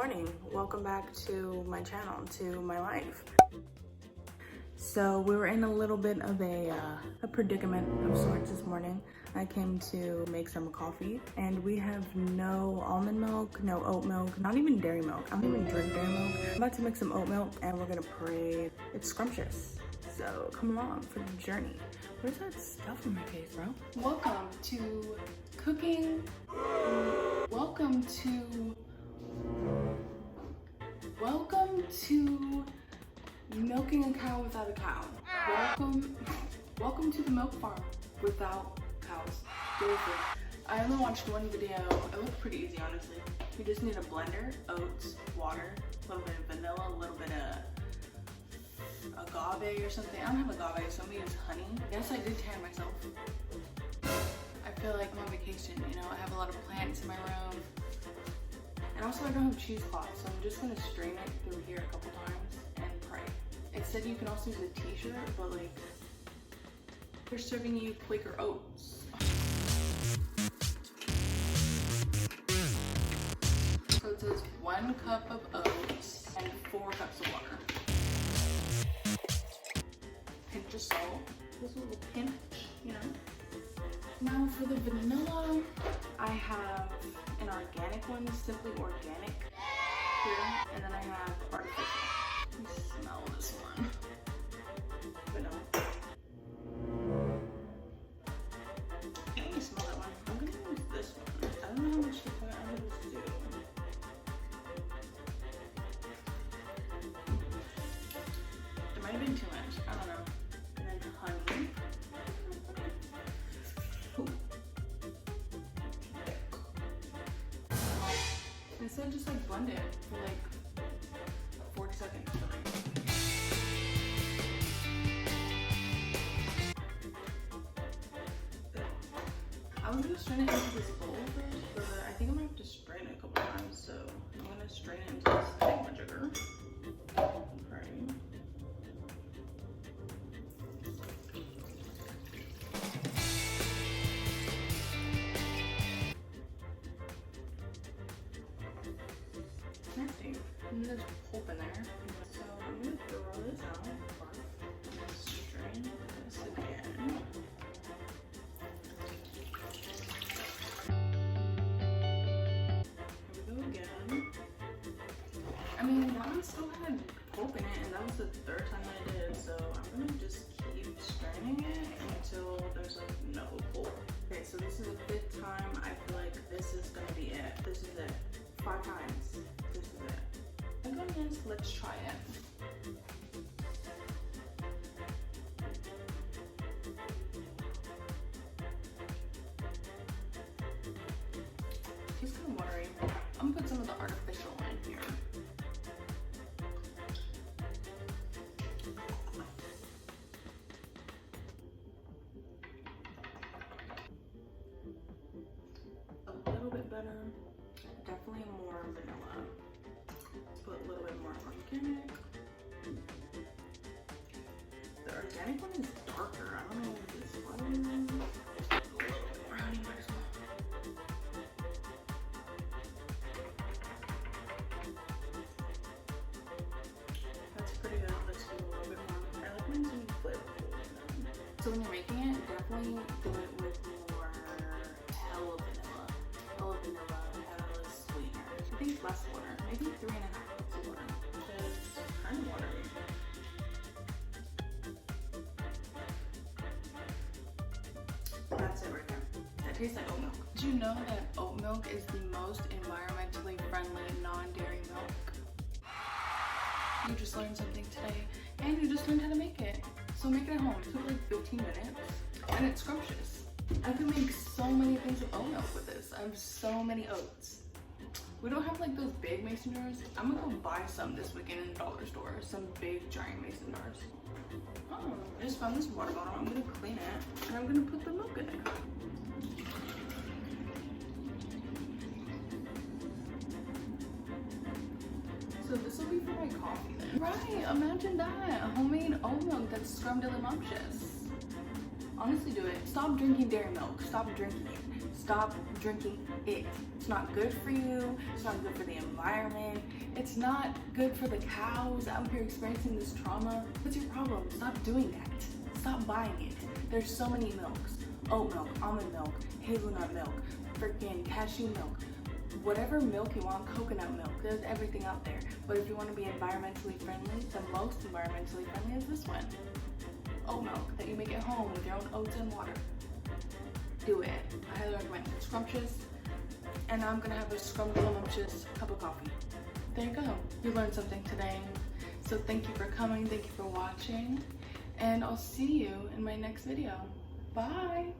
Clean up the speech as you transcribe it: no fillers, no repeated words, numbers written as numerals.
morning. Welcome back to my channel, to my life. So we were in a little bit of a predicament of sorts this morning. I came to make some coffee and we have no almond milk, no oat milk, not even dairy milk. I don't even drink dairy milk. I'm about to make some oat milk and we're gonna pray. It's scrumptious. So come along for the journey. Where's that stuff in my face, bro? Welcome to cooking. Welcome to milking a cow without a cow. Welcome to the milk farm without cows. Seriously. I only watched one video. It looked pretty easy, honestly. You just need a blender, oats, water, a little bit of vanilla, a little bit of agave or something. I don't have agave, so I'm gonna use honey. Yes, I did tan myself. I feel like I'm on vacation, you know, I have a lot of plants in my room. And also I don't have cheesecloth, so I'm just gonna strain it through here a couple times and pray. It said you can also use a t-shirt, but like, they're serving you Quaker oats. So it says 1 cup of oats and 4 cups of water. Pinch of salt, just a little pinch, you know. Now for the vanilla, I have an organic one, simply organic here, and then I have artificial. Let me smell this one. Vanilla. Let me smell that one. I'm gonna use this one. I don't know how much to put out of this too. There might have been too much. I don't know. And then honey. It said just like blend it for like 40 seconds. I was gonna strain it into this bowl first, but I think I'm gonna have to strain it a couple times, so I'm gonna strain it into this thing with sugar. Right. And there's pulp in there. So I'm gonna throw this out. Strain this again. Here we go again. I mean, that one still had pulp in it, and that was the 3rd time that I did it, so I'm gonna just keep straining it until there's like no pulp. Okay, so this is the 5th time. I feel like this is gonna be it. This is it. 5 times. This is it. Onions, let's try it. It's kind of watery. I'm gonna put some of the artificial in here. A little bit better. Definitely more vanilla. Put a little bit more organic. The organic one is darker. I don't know what this one is. A little bit more honey, might as well. That's pretty good. Let's do a little bit more. I like mine to be flavorful. So when you're making it, definitely do it with more hella vanilla. Hella sweetener. I think less water. Maybe 3.5 cups of water. It's kind of watery. That's it right there. That tastes like oat milk. Did you know that oat milk is the most environmentally friendly non-dairy milk? You just learned something today, and you just learned how to make it. So make it at home. It took like 15 minutes, and it's scrumptious. I can make so many things with oat milk with this. I have so many oats. We don't have like those big mason jars. I'm gonna go buy some this weekend in the dollar store. Some big giant mason jars. Oh, I just found this water bottle. I'm gonna clean it and I'm gonna put the milk in it. So this will be for my coffee then. Right, imagine that. Homemade oat milk that's scrumdiddlymumptious. Honestly, do it. Stop drinking dairy milk. Stop drinking it. Stop drinking it. It's not good for you. It's not good for the environment. It's not good for the cows out here experiencing this trauma. What's your problem? Stop doing that. Stop buying it. There's so many milks. Oat milk, almond milk, hazelnut milk, freaking cashew milk. Whatever milk you want, coconut milk, there's everything out there. But if you want to be environmentally friendly, the most environmentally friendly is this one. Oat milk that you make at home with your own oats and water. Do it. I highly recommend it. Scrumptious. And now I'm gonna have a scrumptious cup of coffee. There you go. You learned something today. So thank you for coming, thank you for watching, and I'll see you in my next video. Bye!